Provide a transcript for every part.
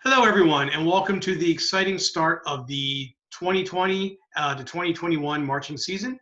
Hello, everyone, and welcome to the exciting start of the 2020 to 2021 marching season.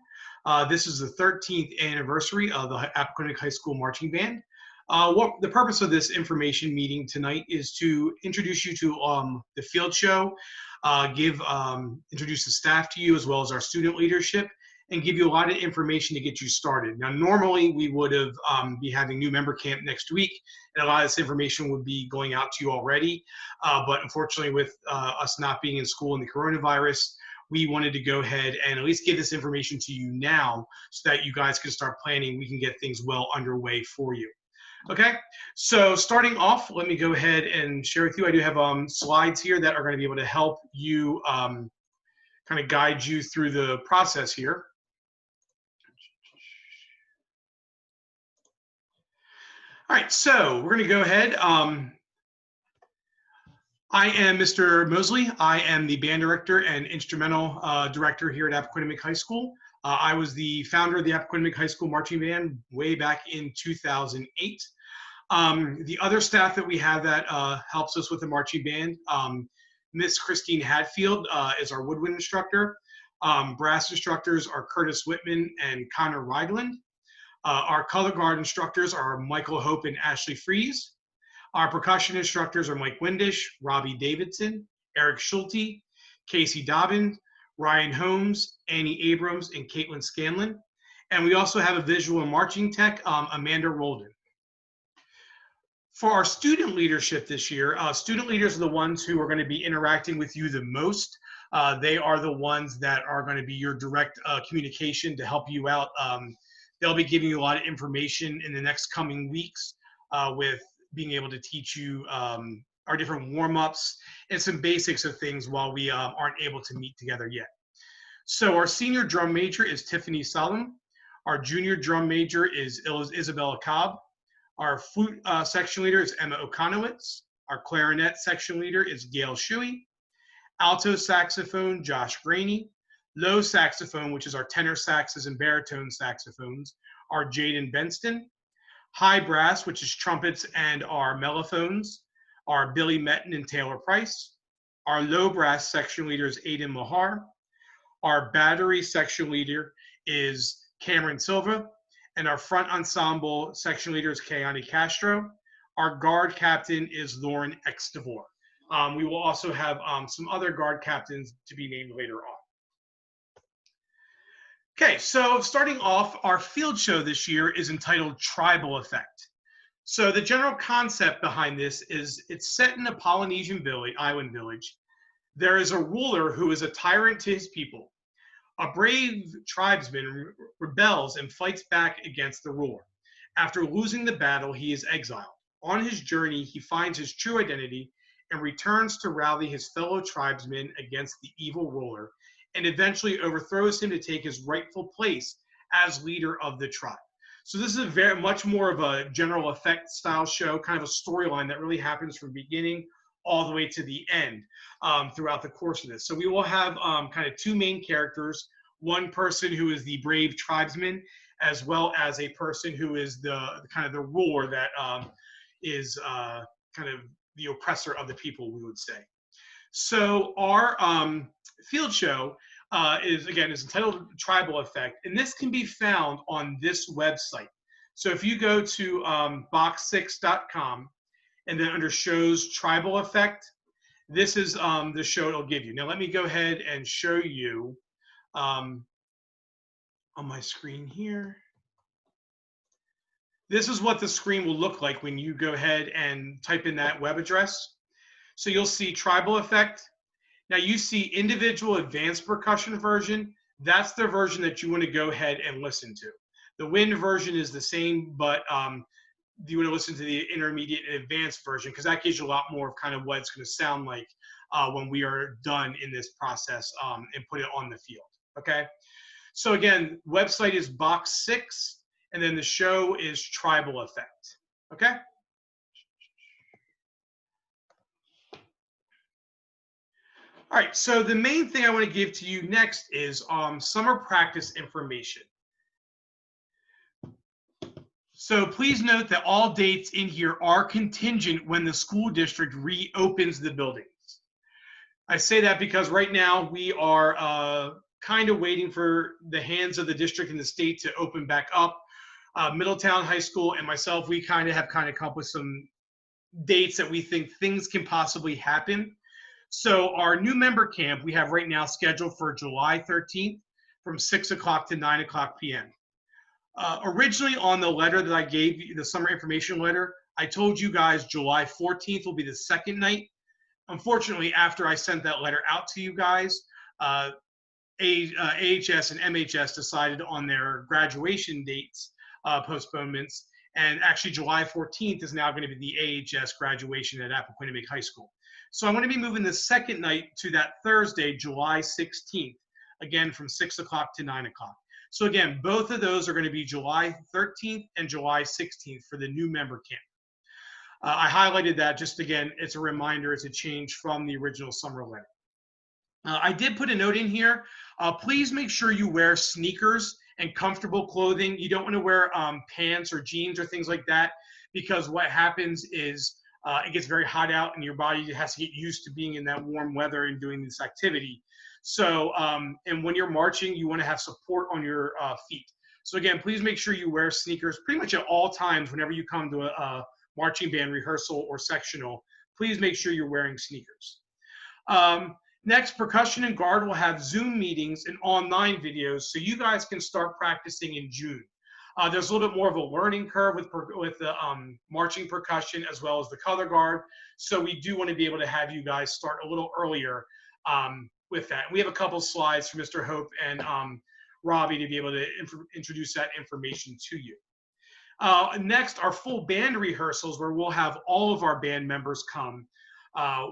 This is the 13th anniversary of the Appoquinimink High School Marching Band. What the purpose of this information meeting tonight is to introduce you to the field show, introduce the staff to you as well as our student leadership, and give you a lot of information to get you started. Now, normally we would have be having new member camp next week, and a lot of this information would be going out to you already. But unfortunately, with us not being in school and the coronavirus, we wanted to go ahead and at least give this information to you now so that you guys can start planning. We can get things well underway for you. Okay, so starting off, let me go ahead and share with you. I do have slides here that are going to be able to help you kind of guide you through the process here. All right, so we're going to go ahead. I am Mr. Mosley. I am the band director and instrumental director here at Appoquinimink High School. I was the founder of the Appoquinimink High School Marching Band way back in 2008. The other staff that we have that helps us with the marching band, Miss Christine Hadfield is our woodwind instructor. Brass instructors are Curtis Whitman and Connor Rydland. Our color guard instructors are Michael Hope and Ashley Fries. Our percussion instructors are Mike Windish, Robbie Davidson, Eric Schulte, Casey Dobbin, Ryan Holmes, Annie Abrams, and Caitlin Scanlon. And we also have a visual and marching tech, Amanda Roldan. For our student leadership this year, student leaders are the ones who are going to be interacting with you the most. They are the ones that are going to be your direct communication to help you out. They'll be giving you a lot of information in the next coming weeks with being able to teach you our different warm-ups and some basics of things while we aren't able to meet together yet. So our senior drum major is Tiffany Solomon. Our junior drum major is Isabella Cobb. Our flute section leader is Emma Okonowitz. Our clarinet section leader is Gail Shuey. Alto saxophone, Josh Graney. Low saxophone, which is our tenor saxes and baritone saxophones, are Jaden Benston. High brass, which is trumpets and our mellophones, are Billy Metten and Taylor Price. Our low brass section leader is Aiden Mahar. Our battery section leader is Cameron Silva. And our front ensemble section leader is Kayani Castro. Our guard captain is Lauren Extavor. We will also have some other guard captains to be named later on. Okay, so starting off, our field show this year is entitled Tribal Effect. So the general concept behind this is it's set in a Polynesian island village. There is a ruler who is a tyrant to his people. A brave tribesman rebels and fights back against the ruler. After losing the battle, he is exiled. On his journey, he finds his true identity and returns to rally his fellow tribesmen against the evil ruler, and eventually overthrows him to take his rightful place as leader of the tribe. So this is a very much more of a general effect style show, kind of a storyline that really happens from beginning all the way to the end throughout the course of this. So we will have kind of two main characters, one person who is the brave tribesman, as well as a person who is the kind of the ruler that is kind of the oppressor of the people, we would say. So our field show is entitled Tribal Effect, and this can be found on this website. So if you go to box6.com and then under shows Tribal Effect, this is the show it'll give you. Now let me go ahead and show you on my screen here. This is what the screen will look like when you go ahead and type in that web address. So you'll see Tribal Effect. Now you see individual advanced percussion version. That's the version that you want to go ahead and listen to. The wind version is the same, but you want to listen to the intermediate and advanced version because that gives you a lot more of kind of what it's going to sound like when we are done in this process and put it on the field. Okay. So again, website is Box 6, and then the show is Tribal Effect. Okay. All right, so the main thing I want to give to you next is summer practice information. So please note that all dates in here are contingent when the school district reopens the buildings. I say that because right now we are kind of waiting for the hands of the district and the state to open back up. Middletown High School and myself, we kind of come up with some dates that we think things can possibly happen. So our new member camp we have right now scheduled for July 13th from 6 o'clock to 9 o'clock p.m. Originally on the letter that I gave you, the summer information letter, I told you guys July 14th will be the second night. Unfortunately, after I sent that letter out to you guys, AHS and MHS decided on their graduation dates postponements, and actually July 14th is now going to be the AHS graduation at Appoquinimink High School. So I'm going to be moving the second night to that Thursday, July 16th, again from 6 o'clock to 9 o'clock. So again, both of those are going to be July 13th and July 16th for the new member camp. I highlighted that just again, it's a reminder, it's a change from the original summer letter. I did put a note in here. Please make sure you wear sneakers and comfortable clothing. You don't want to wear pants or jeans or things like that, because what happens is it gets very hot out and your body has to get used to being in that warm weather and doing this activity. So, and when you're marching, you want to have support on your feet. So again, please make sure you wear sneakers pretty much at all times whenever you come to a marching band rehearsal or sectional. Please make sure you're wearing sneakers. Next, percussion and guard will have Zoom meetings and online videos, so you guys can start practicing in June. There's a little bit more of a learning curve with the marching percussion as well as the color guard, so we do want to be able to have you guys start a little earlier with that. We have a couple slides for Mr. Hope and Robbie to be able to introduce that information to you. Next, our full band rehearsals, where we'll have all of our band members come,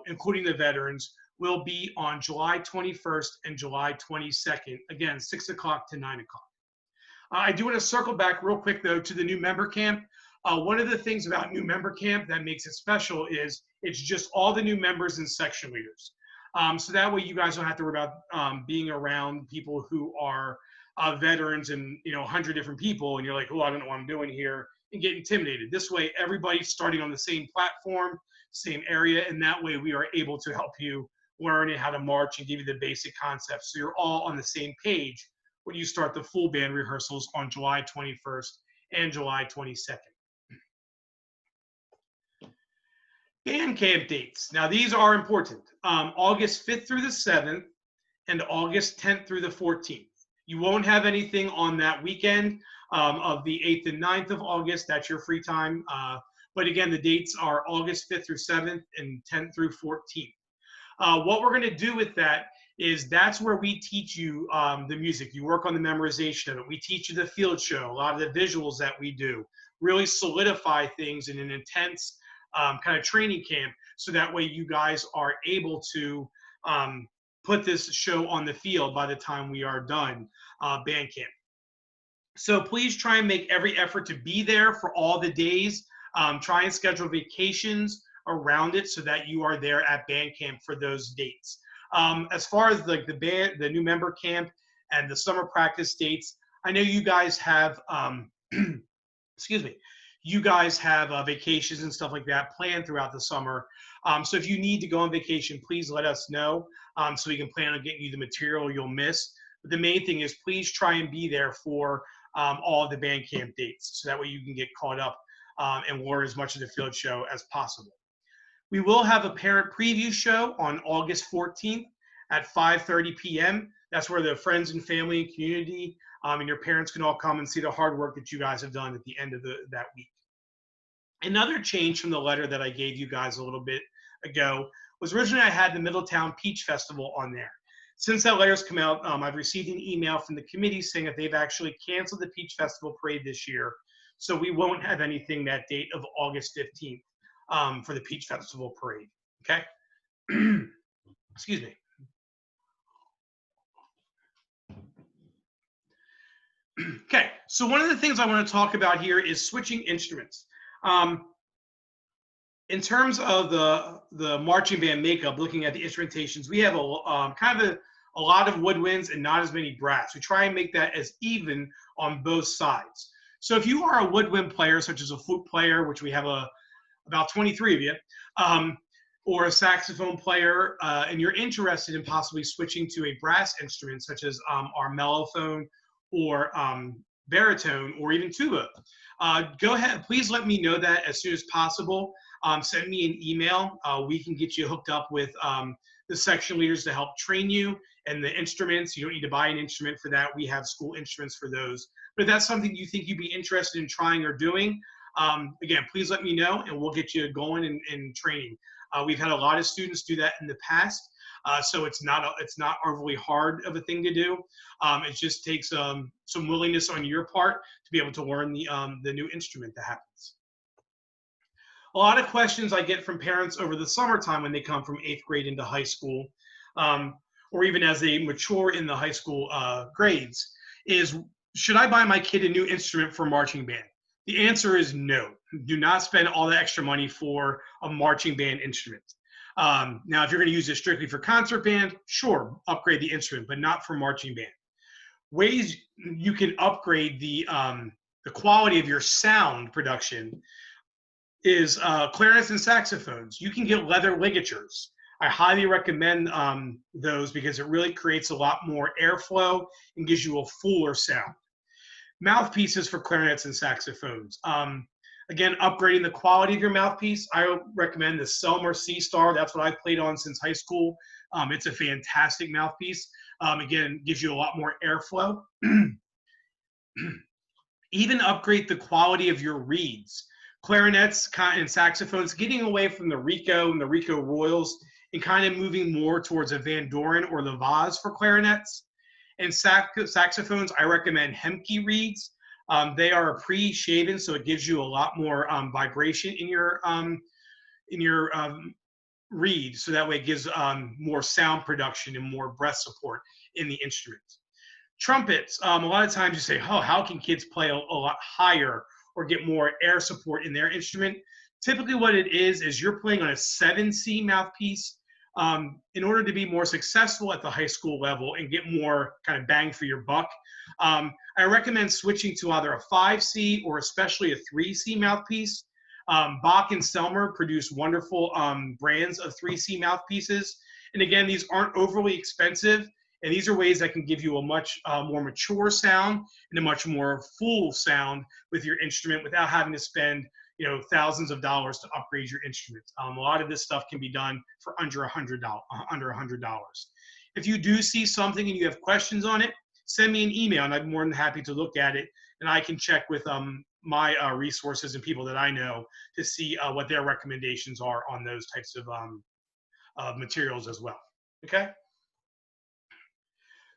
including the veterans, will be on July 21st and July 22nd, again, 6 o'clock to 9 o'clock. I do want to circle back real quick, though, to the new member camp. One of the things about new member camp that makes it special is it's just all the new members and section leaders. So that way you guys don't have to worry about being around people who are veterans and 100 different people, and you're like, oh, I don't know what I'm doing here, and get intimidated. This way, everybody's starting on the same platform, same area, and that way we are able to help you learn how to march and give you the basic concepts. So you're all on the same page when you start the full band rehearsals on July 21st and July 22nd. Band camp dates. Now these are important. August 5th through the 7th and August 10th through the 14th. You won't have anything on that weekend of the 8th and 9th of August. That's your free time. But again, the dates are August 5th through 7th and 10th through 14th. What we're going to do with that is that's where we teach you the music. You work on the memorization of it. We teach you the field show, a lot of the visuals that we do, really solidify things in an intense kind of training camp, so that way you guys are able to put this show on the field by the time we are done band camp. So please try and make every effort to be there for all the days. Try and schedule vacations around it so that you are there at band camp for those dates. As far as like the new member camp and the summer practice dates, I know you guys have excuse me, you guys have vacations and stuff like that planned throughout the summer. So if you need to go on vacation, please let us know so we can plan on getting you the material you'll miss. But the main thing is please try and be there for all of the band camp dates, so that way you can get caught up and learn as much of the field show as possible. We will have a parent preview show on August 14th at 5:30 p.m. That's where the friends and family and community and your parents can all come and see the hard work that you guys have done at the end of that week. Another change from the letter that I gave you guys a little bit ago was originally I had the Middletown Peach Festival on there. Since that letter's come out, I've received an email from the committee saying that they've actually canceled the Peach Festival parade this year. So we won't have anything that date of August 15th for the Peach Festival parade, okay? Excuse me. Okay, so one of the things I want to talk about here is switching instruments. In terms of the marching band makeup, looking at the instrumentations, we have a lot of woodwinds and not as many brass. We try and make that as even on both sides. So if you are a woodwind player, such as a flute player, which we have about 23 of you, or a saxophone player, and you're interested in possibly switching to a brass instrument, such as our mellophone or baritone or even tuba, go ahead. Please let me know that as soon as possible. Send me an email. We can get you hooked up with the section leaders to help train you and the instruments. You don't need to buy an instrument for that. We have school instruments for those. But if that's something you think you'd be interested in trying or doing, again, please let me know and we'll get you going in training. We've had a lot of students do that in the past, so it's not overly hard of a thing to do. It just takes some willingness on your part to be able to learn the new instrument that happens. A lot of questions I get from parents over the summertime when they come from 8th grade into high school, or even as they mature in the high school grades, is should I buy my kid a new instrument for marching band? The answer is no. Do not spend all the extra money for a marching band instrument. Now, if you're going to use it strictly for concert band, sure, upgrade the instrument, but not for marching band. Ways you can upgrade the quality of your sound production is clarinets and saxophones. You can get leather ligatures. I highly recommend those because it really creates a lot more airflow and gives you a fuller sound. Mouthpieces for clarinets and saxophones. Again, upgrading the quality of your mouthpiece. I recommend the Selmer C-Star. That's what I've played on since high school. It's a fantastic mouthpiece. Again, gives you a lot more airflow. Even upgrade the quality of your reeds. Clarinets and saxophones, getting away from the Rico and the Rico Royals and kind of moving more towards a Van Doren or the Vaz for clarinets. And saxophones, I recommend Hemke reeds. They are pre-shaven, so it gives you a lot more vibration in your reed, so that way it gives more sound production and more breath support in the instrument. Trumpets, a lot of times you say, oh, how can kids play a lot higher or get more air support in their instrument? Typically what it is you're playing on a 7C mouthpiece. In order to be more successful at the high school level and get more kind of bang for your buck, I recommend switching to either a 5C or especially a 3C mouthpiece. Bach and Selmer produce wonderful brands of 3C mouthpieces. And again, these aren't overly expensive. And these are ways that can give you a much more mature sound and a much more full sound with your instrument without having to spend thousands of dollars to upgrade your instrument. A lot of this stuff can be done for under $100. If you do see something and you have questions on it, send me an email and I'm more than happy to look at it. And I can check with my resources and people that I know to see what their recommendations are on those types of materials as well. Okay?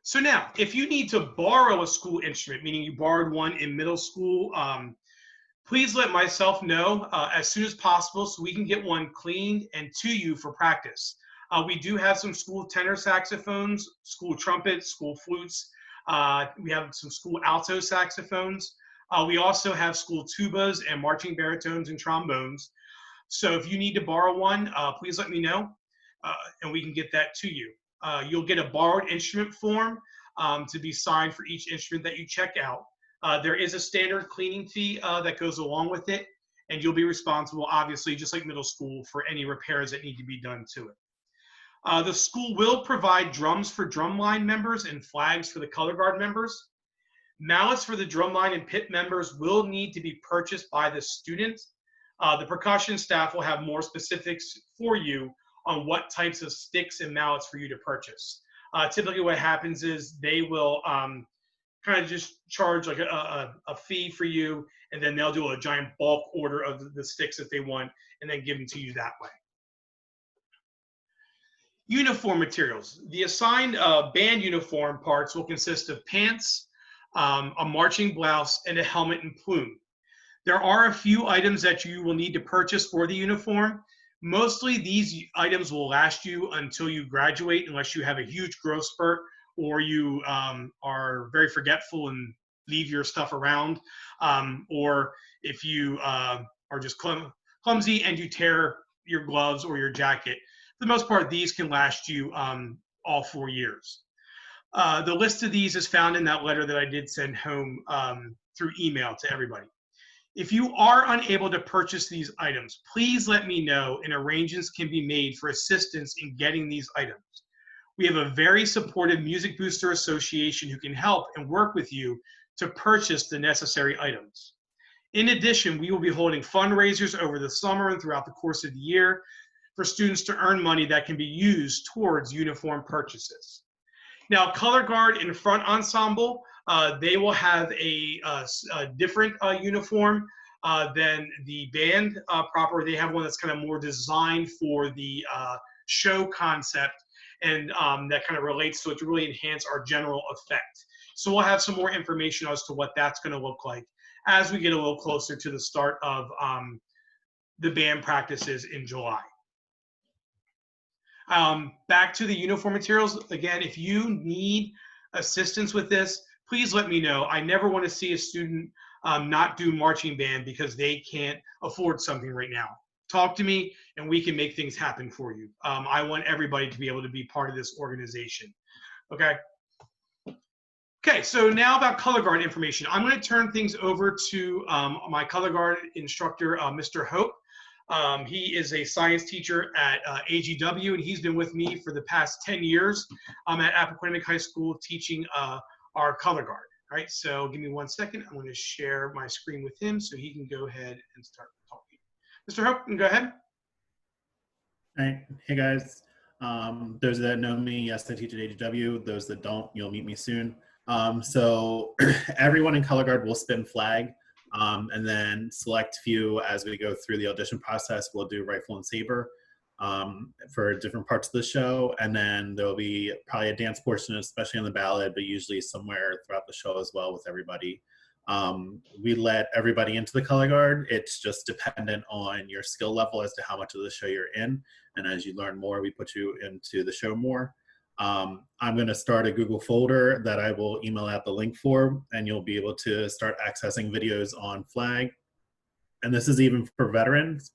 So now, if you need to borrow a school instrument, meaning you borrowed one in middle school, please let myself know as soon as possible so we can get one cleaned and to you for practice. We do have some school tenor saxophones, school trumpets, school flutes. We have some school alto saxophones. We also have school tubas and marching baritones and trombones. So if you need to borrow one, please let me know and we can get that to you. You'll get a borrowed instrument form to be signed for each instrument that you check out. There is a standard cleaning fee that goes along with it, and you'll be responsible, obviously, just like middle school, for any repairs that need to be done to it. The school will provide drums for drumline members and flags for the color guard members. Mallets for the drumline and pit members will need to be purchased by the student. The percussion staff will have more specifics for you on what types of sticks and mallets for you to purchase. Typically what happens is they will kind of just charge like a fee for you, and then they'll do a giant bulk order of the sticks that they want and then give them to you that way. Uniform materials. The assigned band uniform parts will consist of pants, a marching blouse, and a helmet and plume. There are a few items that you will need to purchase for the uniform. Mostly these items will last you until you graduate unless you have a huge growth spurt or you are very forgetful and leave your stuff around, or if you are just clumsy and you tear your gloves or your jacket. For the most part, these can last you all 4 years. The list of these is found in that letter that I did send home through email to everybody. If you are unable to purchase these items, please let me know and arrangements can be made for assistance in getting these items. We have a very supportive Music Booster Association who can help and work with you to purchase the necessary items. In addition, we will be holding fundraisers over the summer and throughout the course of the year for students to earn money that can be used towards uniform purchases. Now, Color Guard and Front Ensemble, they will have a different uniform than the band proper. They have one that's kind of more designed for the show concept, and that kind of relates to it to really enhance our general effect. So we'll have some more information as to what that's going to look like as we get a little closer to the start of the band practices in July. Back to the uniform materials. Again, if you need assistance with this, please let me know. I never want to see a student not do marching band because they can't afford something right now. Talk to me and we can make things happen for you. I want everybody to be able to be part of this organization. Okay. Okay, so now about color guard information. I'm going to turn things over to my color guard instructor, Mr. Hope. He is a science teacher at AGW, and he's been with me for the past 10 years at Appoquinimink High School teaching our color guard. All right, so give me 1 second. I'm going to share my screen with him so he can go ahead and start talking. Mr. Hope, you can go ahead. All right, hey guys. Those that know me, yes, I teach at AGW. Those that don't, you'll meet me soon. So everyone in color guard will spin flag, and then select few as we go through the audition process. We'll do rifle and saber for different parts of the show, and then there'll be probably a dance portion, especially on the ballad, but usually somewhere throughout the show as well with everybody. We let everybody into the color guard. It's just dependent on your skill level as to how much of the show you're in, and as you learn more, we put you into the show more. I'm going to start a Google folder that I will email out the link for, and you'll be able to start accessing videos on flag. And this is even for veterans.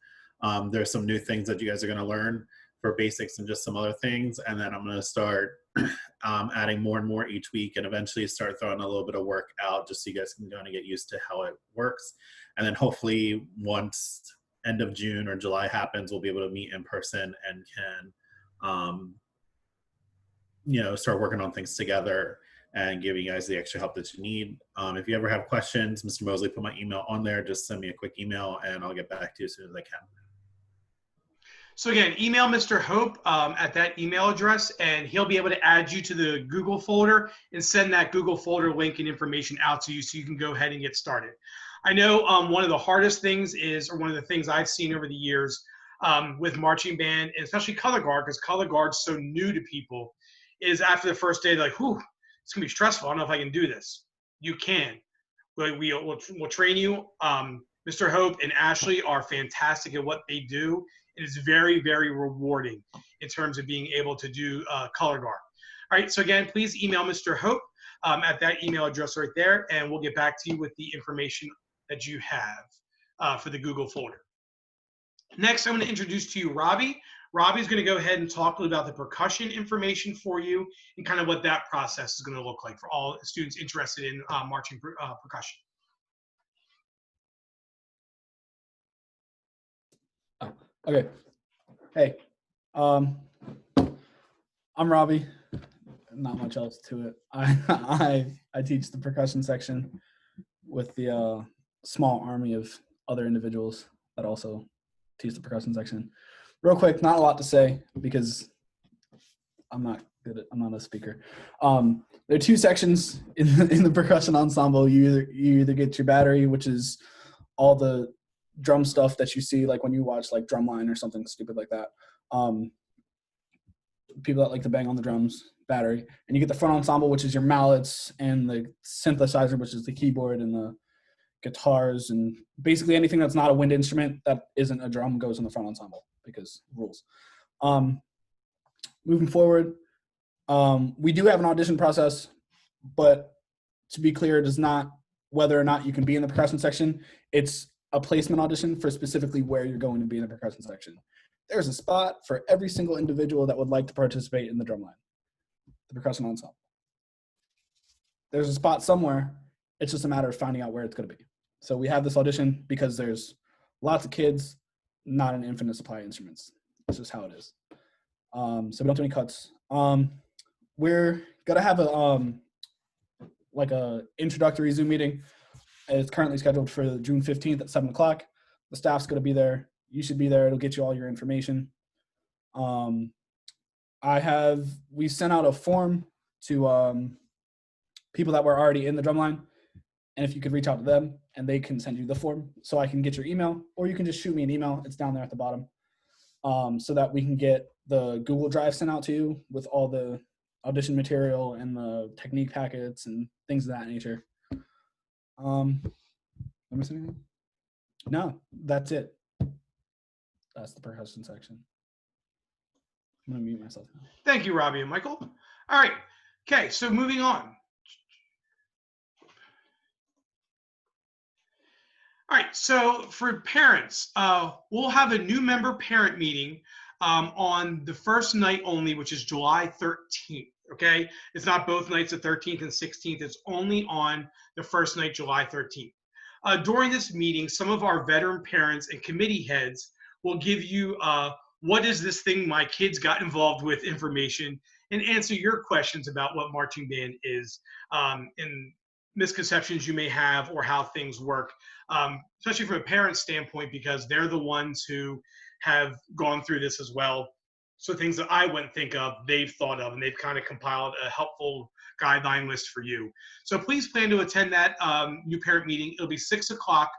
There's some new things that you guys are going to learn for basics and just some other things. And then I'm going to start adding more and more each week, and eventually start throwing a little bit of work out just so you guys can kind of get used to how it works. And then hopefully once end of June or July happens, we'll be able to meet in person and can start working on things together and giving you guys the extra help that you need. If you ever have questions, Mr. Mosley put my email on there. Just send me a quick email and I'll get back to you as soon as I can. So again, email Mr. Hope at that email address, and he'll be able to add you to the Google folder and send that Google folder link and information out to you so you can go ahead and get started. I know one of the hardest things is, or one of the things I've seen over the years with marching band, and especially color guard, because color guard's so new to people, is after the first day, they're like, whew, it's gonna be stressful. I don't know if I can do this. You can. We'll train you. Mr. Hope and Ashley are fantastic at what they do. It is very, very rewarding in terms of being able to do color guard. All right, so again, please email Mr. Hope at that email address right there, and we'll get back to you with the information that you have for the Google folder. Next, I'm going to introduce to you Robbie. Robbie's going to go ahead and talk a little about the percussion information for you and kind of what that process is going to look like for all students interested in marching percussion. Okay. Hey, I'm Robbie. Not much else to it. I teach the percussion section with the small army of other individuals that also teach the percussion section. Real quick, not a lot to say because I'm not a speaker. There are two sections in the percussion ensemble. You either get your battery, which is all the drum stuff that you see like when you watch like Drumline or something stupid like that. People that like to bang on the drums, battery. And you get the front ensemble, which is your mallets, and the synthesizer, which is the keyboard and the guitars, and basically anything that's not a wind instrument that isn't a drum goes in the front ensemble because rules. Moving forward, we do have an audition process, but to be clear, it is not whether or not you can be in the percussion section. It's a placement audition for specifically where you're going to be in the percussion section. There's a spot for every single individual that would like to participate in the drumline, the percussion ensemble. There's a spot somewhere It's just a matter of finding out where it's going to be. So we have this audition because there's lots of kids, not an infinite supply of instruments. It's just how it is. So we don't do any cuts. We're gonna have a like a introductory Zoom meeting. It's currently scheduled for June 15th at 7 o'clock. The staff's gonna be there. You should be there. It'll get you all your information. We sent out a form to people that were already in the drumline, and if you could reach out to them and they can send you the form, so I can get your email, or you can just shoot me an email. It's down there at the bottom, so that we can get the Google Drive sent out to you with all the audition material and the technique packets and things of that nature. Am I missing anything? No, that's it. That's the percussion section. I'm gonna mute myself now. Thank you, Robbie and Michael. All right. Okay, so moving on. All right, so for parents, we'll have a new member parent meeting on the first night only, which is July 13th, okay? It's not both nights, the 13th and 16th. It's only on the first night, July 13th. During this meeting, some of our veteran parents and committee heads will give you what is this thing my kids got involved with information and answer your questions about what marching band is and misconceptions you may have or how things work, especially from a parent standpoint, because they're the ones who have gone through this as well. So things that I wouldn't think of, they've thought of, and they've kind of compiled a helpful guideline list for you. So please plan to attend that new parent meeting. It'll be 6 o'clock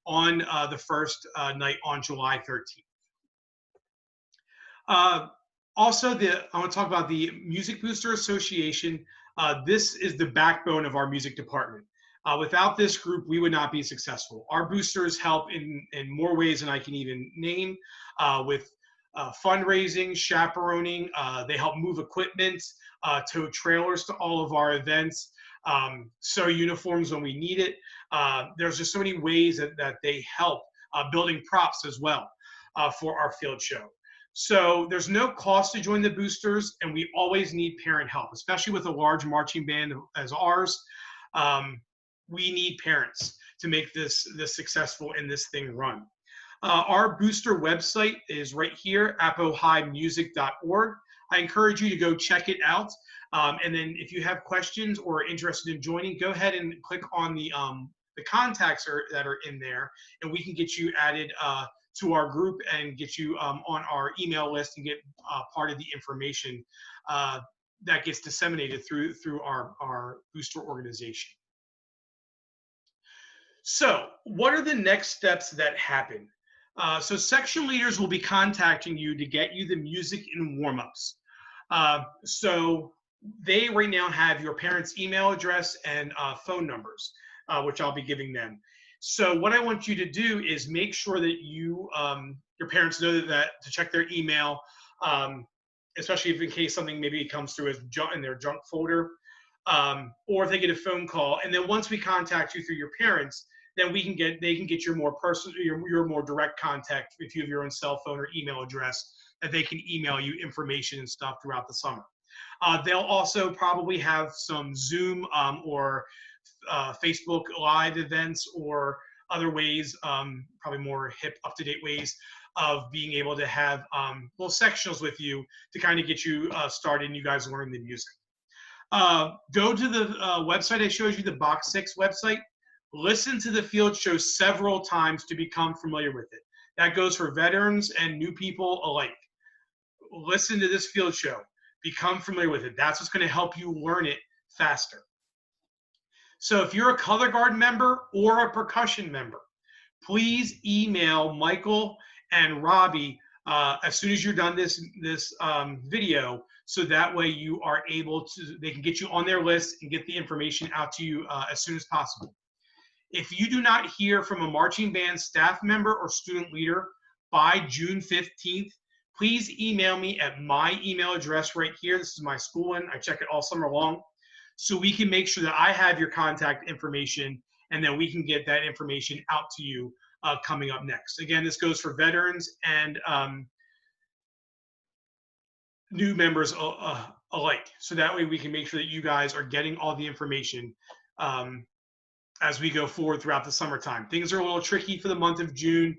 on the first night on July 13th. Also, I want to talk about the Music Booster Association. This is the backbone of our music department. Without this group, we would not be successful. Our boosters help in more ways than I can even name, with fundraising, chaperoning. They help move equipment, tow trailers to all of our events, sew uniforms when we need it. There's just so many ways that they help, building props as well for our field show. So there's no cost to join the boosters, and we always need parent help, especially with a large marching band as ours. We need parents to make this successful and this thing run. Our booster website is right here, apohighmusic.org. I encourage you to go check it out. And then if you have questions or are interested in joining, go ahead and click on the contacts that are in there, and we can get you added to our group and get you on our email list and get part of the information that gets disseminated through our booster organization. So what are the next steps that happen? So section leaders will be contacting you to get you the music and warm-ups. So they right now have your parents' email address and phone numbers, which I'll be giving them. So what I want you to do is make sure that your parents know that to check their email, especially if in case something maybe comes through as in their junk folder, or if they get a phone call. And then once we contact you through your parents, then they can get your more personal, your more direct contact if you have your own cell phone or email address, that they can email you information and stuff throughout the summer. They'll also probably have some Zoom or Facebook Live events or other ways, probably more hip, up-to-date ways of being able to have little sectionals with you to kind of get you started and you guys learning the music. Go to the website I showed you, the Box 6 website. Listen to the field show several times to become familiar with it. That goes for veterans and new people alike. Listen to this field show. Become familiar with it. That's what's going to help you learn it faster. So if you're a color guard member or a percussion member, please email Michael and Robbie as soon as you're done this video, so that way you are able to, they can get you on their list and get the information out to you as soon as possible. If you do not hear from a marching band staff member or student leader by June 15th, please email me at my email address right here. This is my school one. I check it all summer long. So we can make sure that I have your contact information, and then we can get that information out to you coming up next. Again, this goes for veterans and new members alike. So that way we can make sure that you guys are getting all the information as we go forward throughout the summertime. Things are a little tricky for the month of June,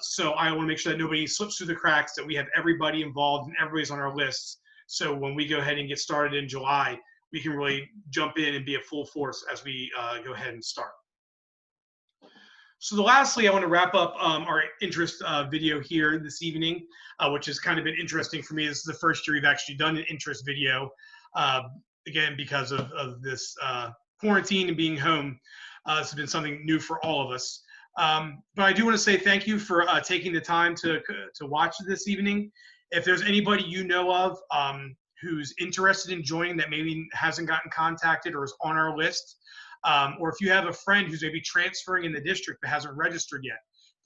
so I want to make sure that nobody slips through the cracks, that we have everybody involved and everybody's on our lists. So when we go ahead and get started in July, we can really jump in and be a full force as we go ahead and start. So lastly, I want to wrap up our interest video here this evening, which has kind of been interesting for me. This is the first year we've actually done an interest video, again, because of this quarantine and being home. This has been something new for all of us. But I do want to say thank you for taking the time to watch this evening. If there's anybody you know of who's interested in joining that maybe hasn't gotten contacted or is on our list, or if you have a friend who's maybe transferring in the district but hasn't registered yet,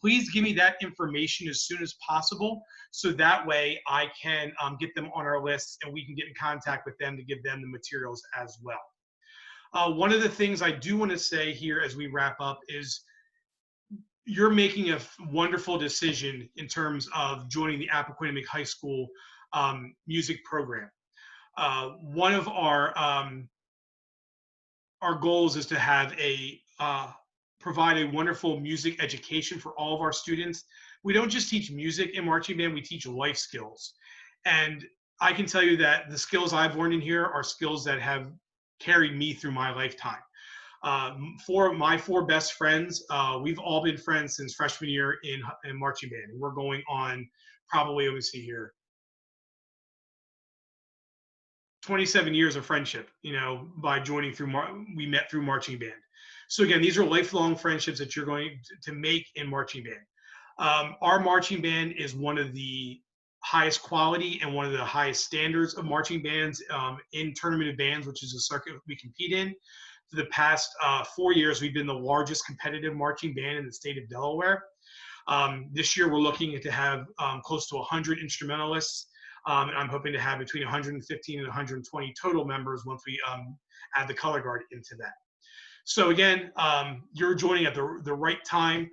please give me that information as soon as possible, so that way I can get them on our list and we can get in contact with them to give them the materials as well. One of the things I do want to say here as we wrap up is you're making a wonderful decision in terms of joining the Appoquinimink High School music program. One of our goals is to have provide a wonderful music education for all of our students. We don't just teach music in marching band, we teach life skills. And I can tell you that the skills I've learned in here are skills that have carried me through my lifetime. My four best friends, we've all been friends since freshman year in marching band. And we're going on probably, let me see here, 27 years of friendship, by joining through, we met through marching band. So again, these are lifelong friendships that you're going to make in marching band. Our marching band is one of the highest quality and one of the highest standards of marching bands in tournament of bands, which is a circuit we compete in. For the past 4 years, we've been the largest competitive marching band in the state of Delaware. This year, we're looking to have close to 100 instrumentalists. And I'm hoping to have between 115 and 120 total members once we add the color guard into that. So again, you're joining at the right time.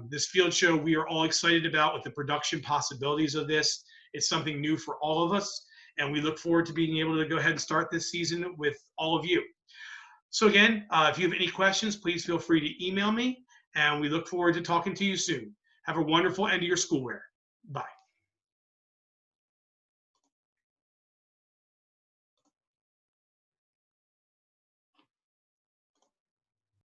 This field show we are all excited about with the production possibilities of this. It's something new for all of us, and we look forward to being able to go ahead and start this season with all of you. So again, if you have any questions, please feel free to email me, and we look forward to talking to you soon. Have a wonderful end of your school year. Bye.